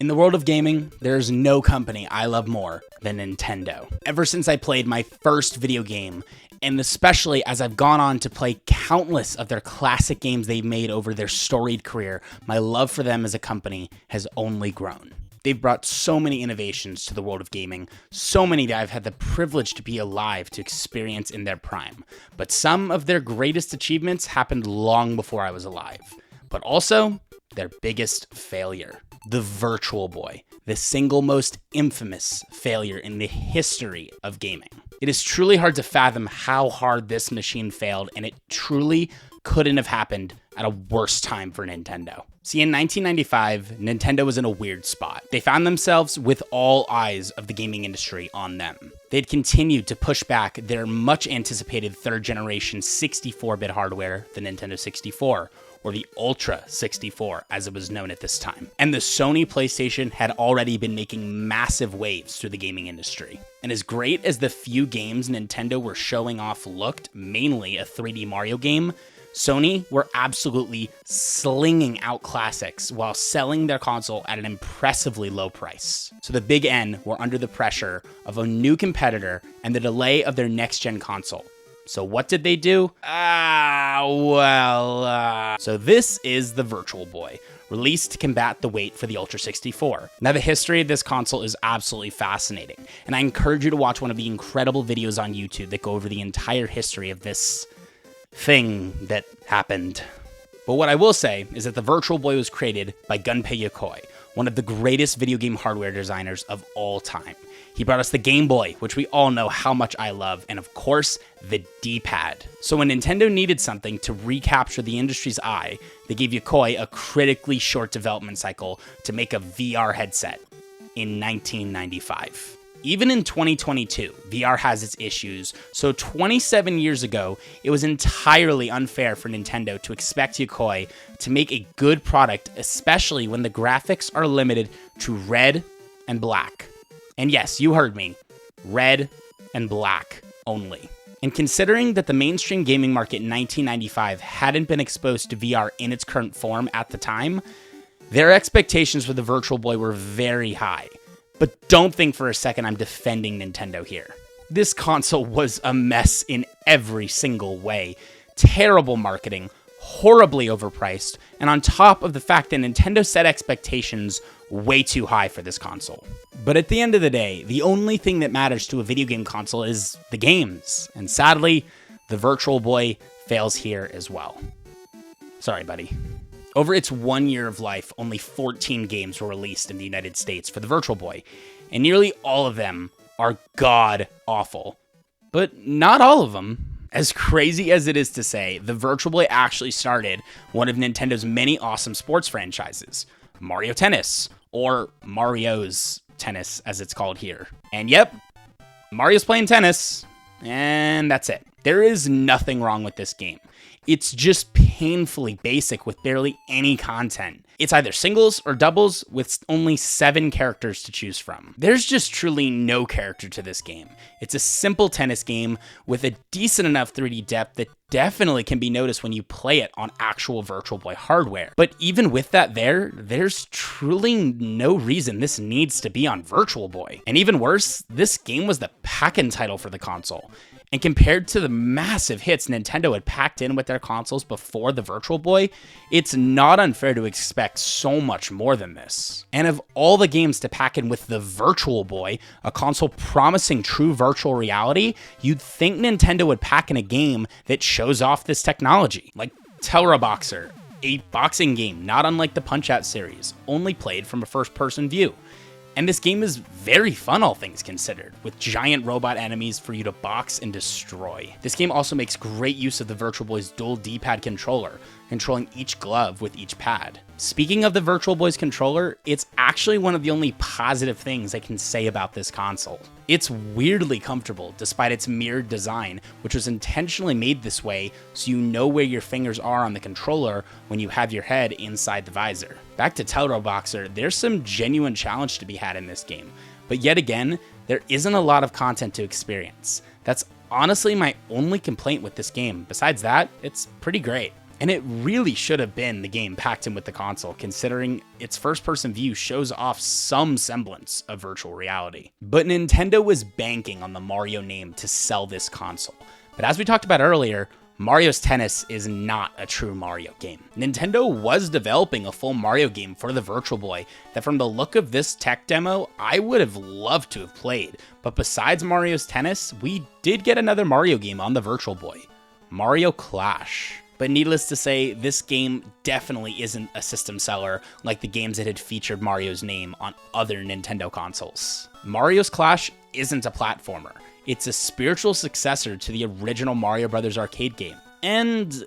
In the world of gaming, there's no company I love more than Nintendo. Ever since I played my first video game, and especially as I've gone on to play countless of their classic games they've made over their storied career, my love for them as a company has only grown. They've brought so many innovations to the world of gaming, so many that I've had the privilege to be alive to experience in their prime. But some of their greatest achievements happened long before I was alive. But also, their biggest failure. The Virtual Boy, the single most infamous failure in the history of gaming. It is truly hard to fathom how hard this machine failed, and it truly couldn't have happened at a worse time for Nintendo. See, in 1995, Nintendo was in a weird spot. They found themselves with all eyes of the gaming industry on them. They'd continued to push back their much anticipated third generation 64-bit hardware, the Nintendo 64, or the Ultra 64 as it was known at this time. And the Sony PlayStation had already been making massive waves through the gaming industry. And as great as the few games Nintendo were showing off looked, mainly a 3D Mario game, Sony were absolutely slinging out classics while selling their console at an impressively low price. So the Big N were under the pressure of a new competitor and the delay of their next-gen console. So what did they do? So this is the Virtual Boy, released to combat the wait for the Ultra 64. Now, the history of this console is absolutely fascinating, and I encourage you to watch one of the incredible videos on YouTube that go over the entire history of this thing that happened. But what I will say is that the Virtual Boy was created by Gunpei Yokoi, one of the greatest video game hardware designers of all time. He brought us the Game Boy, which we all know how much I love, and of course, the D-pad. So when Nintendo needed something to recapture the industry's eye, they gave Yokoi a critically short development cycle to make a VR headset in 1995. Even in 2022, VR has its issues, so 27 years ago, it was entirely unfair for Nintendo to expect Yokoi to make a good product, especially when the graphics are limited to red and black. And yes, you heard me, red and black only. And considering that the mainstream gaming market in 1995 hadn't been exposed to VR in its current form at the time, their expectations for the Virtual Boy were very high. But don't think for a second I'm defending Nintendo here. This console was a mess in every single way. Terrible marketing, horribly overpriced, and on top of the fact that Nintendo set expectations way too high for this console. But at the end of the day, the only thing that matters to a video game console is the games, and sadly, the Virtual Boy fails here as well. Sorry, buddy. Over its 1 year of life, only 14 games were released in the United States for the Virtual Boy, and nearly all of them are god-awful. But not all of them. As crazy as it is to say, the Virtual Boy actually started one of Nintendo's many awesome sports franchises, Mario Tennis, or Mario's Tennis as it's called here. And yep, Mario's playing tennis, and that's it. There is nothing wrong with this game. It's just painfully basic with barely any content. It's either singles or doubles with only 7 characters to choose from. There's just truly no character to this game. It's a simple tennis game with a decent enough 3D depth that definitely can be noticed when you play it on actual Virtual Boy hardware. But even with that there's truly no reason this needs to be on Virtual Boy. And even worse, this game was the pack-in title for the console. And compared to the massive hits Nintendo had packed in with their consoles before the Virtual Boy, it's not unfair to expect so much more than this. And of all the games to pack in with the Virtual Boy, a console promising true virtual reality, you'd think Nintendo would pack in a game that shows off this technology, like Terra Boxer, a boxing game not unlike the Punch-Out series, only played from a first-person view. And this game is very fun, all things considered, with giant robot enemies for you to box and destroy. This game also makes great use of the Virtual Boy's dual D-pad controller, controlling each glove with each pad. Speaking of the Virtual Boy's controller, it's actually one of the only positive things I can say about this console. It's weirdly comfortable despite its mirrored design, which was intentionally made this way so you know where your fingers are on the controller when you have your head inside the visor. Back to Terra Boxer, there's some genuine challenge to be had in this game, but yet again, there isn't a lot of content to experience. That's honestly my only complaint with this game. Besides that, it's pretty great. And it really should have been the game packed in with the console, considering its first-person view shows off some semblance of virtual reality. But Nintendo was banking on the Mario name to sell this console. But as we talked about earlier, Mario's Tennis is not a true Mario game. Nintendo was developing a full Mario game for the Virtual Boy that, from the look of this tech demo, I would have loved to have played. But besides Mario's Tennis, we did get another Mario game on the Virtual Boy, Mario Clash. But needless to say, this game definitely isn't a system seller like the games that had featured Mario's name on other Nintendo consoles. Mario's Clash isn't a platformer. It's a spiritual successor to the original Mario Bros. Arcade game. And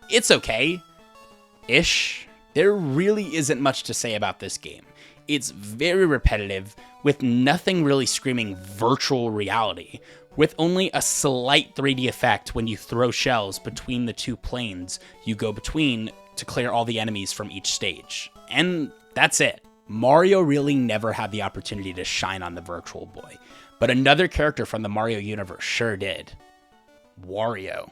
it's okay-ish. There really isn't much to say about this game. It's very repetitive, with nothing really screaming virtual reality, with only a slight 3D effect when you throw shells between the two planes you go between to clear all the enemies from each stage. And that's it. Mario really never had the opportunity to shine on the Virtual Boy, but another character from the Mario universe sure did. Wario.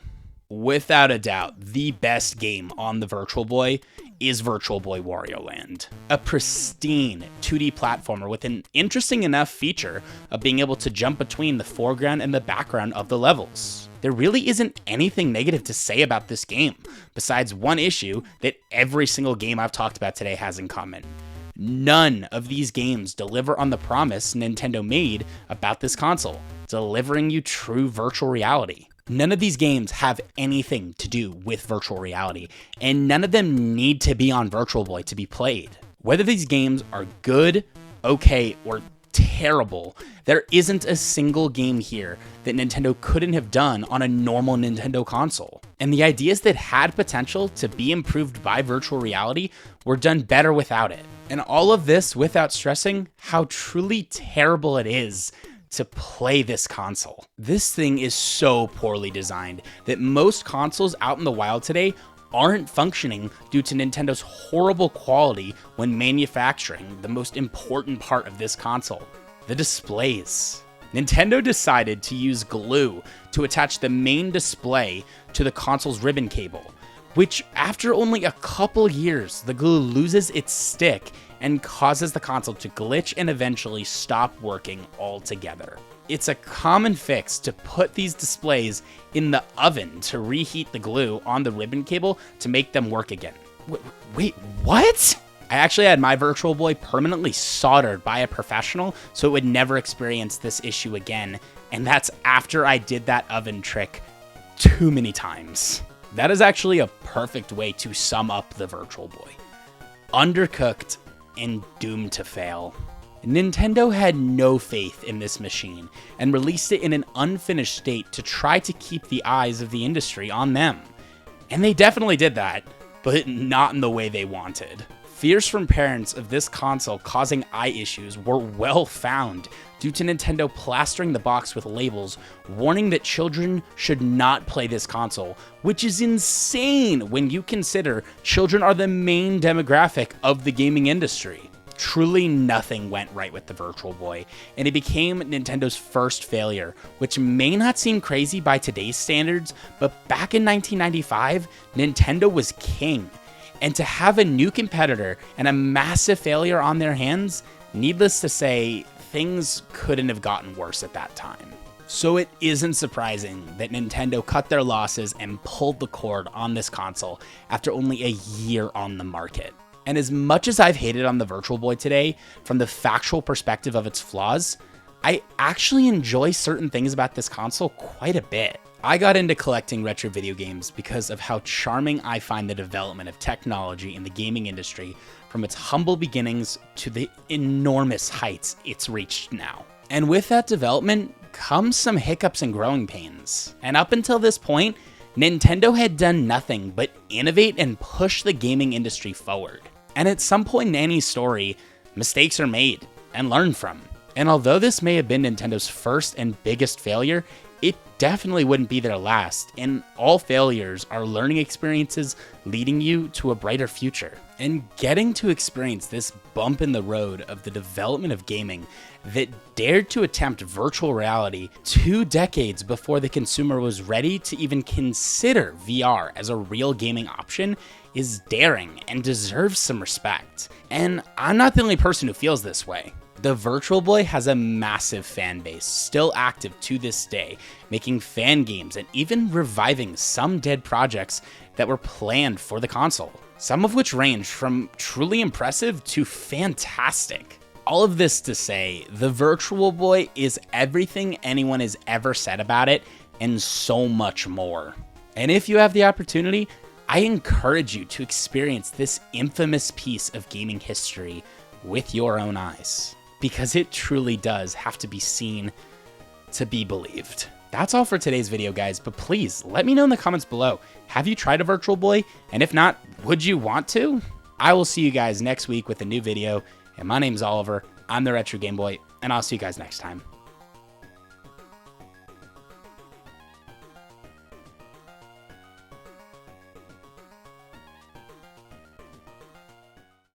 Without a doubt, the best game on the Virtual Boy is Virtual Boy Wario Land. A pristine 2D platformer with an interesting enough feature of being able to jump between the foreground and the background of the levels. There really isn't anything negative to say about this game, besides one issue that every single game I've talked about today has in common. None of these games deliver on the promise Nintendo made about this console, delivering you true virtual reality. None of these games have anything to do with virtual reality, and none of them need to be on Virtual Boy to be played. Whether these games are good, okay, or terrible, there isn't a single game here that Nintendo couldn't have done on a normal Nintendo console. And the ideas that had potential to be improved by virtual reality were done better without it. And all of this without stressing how truly terrible it is to play this console. This thing is so poorly designed that most consoles out in the wild today aren't functioning due to Nintendo's horrible quality when manufacturing the most important part of this console, the displays. Nintendo decided to use glue to attach the main display to the console's ribbon cable, which after only a couple years, the glue loses its stick and causes the console to glitch and eventually stop working altogether. It's a common fix to put these displays in the oven to reheat the glue on the ribbon cable to make them work again. Wait, what? I actually had my Virtual Boy permanently soldered by a professional so it would never experience this issue again, and that's after I did that oven trick too many times. That is actually a perfect way to sum up the Virtual Boy. Undercooked and doomed to fail. Nintendo had no faith in this machine and released it in an unfinished state to try to keep the eyes of the industry on them. And they definitely did that, but not in the way they wanted. Fears from parents of this console causing eye issues were well found due to Nintendo plastering the box with labels warning that children should not play this console, which is insane when you consider children are the main demographic of the gaming industry. Truly nothing went right with the Virtual Boy, and it became Nintendo's first failure, which may not seem crazy by today's standards, but back in 1995, Nintendo was king. And to have a new competitor and a massive failure on their hands, needless to say, things couldn't have gotten worse at that time. So it isn't surprising that Nintendo cut their losses and pulled the cord on this console after only a year on the market. And as much as I've hated on the Virtual Boy today, from the factual perspective of its flaws, I actually enjoy certain things about this console quite a bit. I got into collecting retro video games because of how charming I find the development of technology in the gaming industry, from its humble beginnings to the enormous heights it's reached now. And with that development comes some hiccups and growing pains. And up until this point, Nintendo had done nothing but innovate and push the gaming industry forward. And at some point in any story, mistakes are made and learned from. And although this may have been Nintendo's first and biggest failure, it definitely wouldn't be their last, and all failures are learning experiences leading you to a brighter future. And getting to experience this bump in the road of the development of gaming that dared to attempt virtual reality 2 decades before the consumer was ready to even consider VR as a real gaming option is daring and deserves some respect. And I'm not the only person who feels this way. The Virtual Boy has a massive fan base, still active to this day, making fan games and even reviving some dead projects that were planned for the console, some of which range from truly impressive to fantastic. All of this to say, the Virtual Boy is everything anyone has ever said about it and so much more. And if you have the opportunity, I encourage you to experience this infamous piece of gaming history with your own eyes, because it truly does have to be seen to be believed. That's all for today's video, guys, but please let me know in the comments below. Have you tried a Virtual Boy? And if not, would you want to? I will see you guys next week with a new video, and my name's Oliver. I'm the Retro Game Boy, and I'll see you guys next time.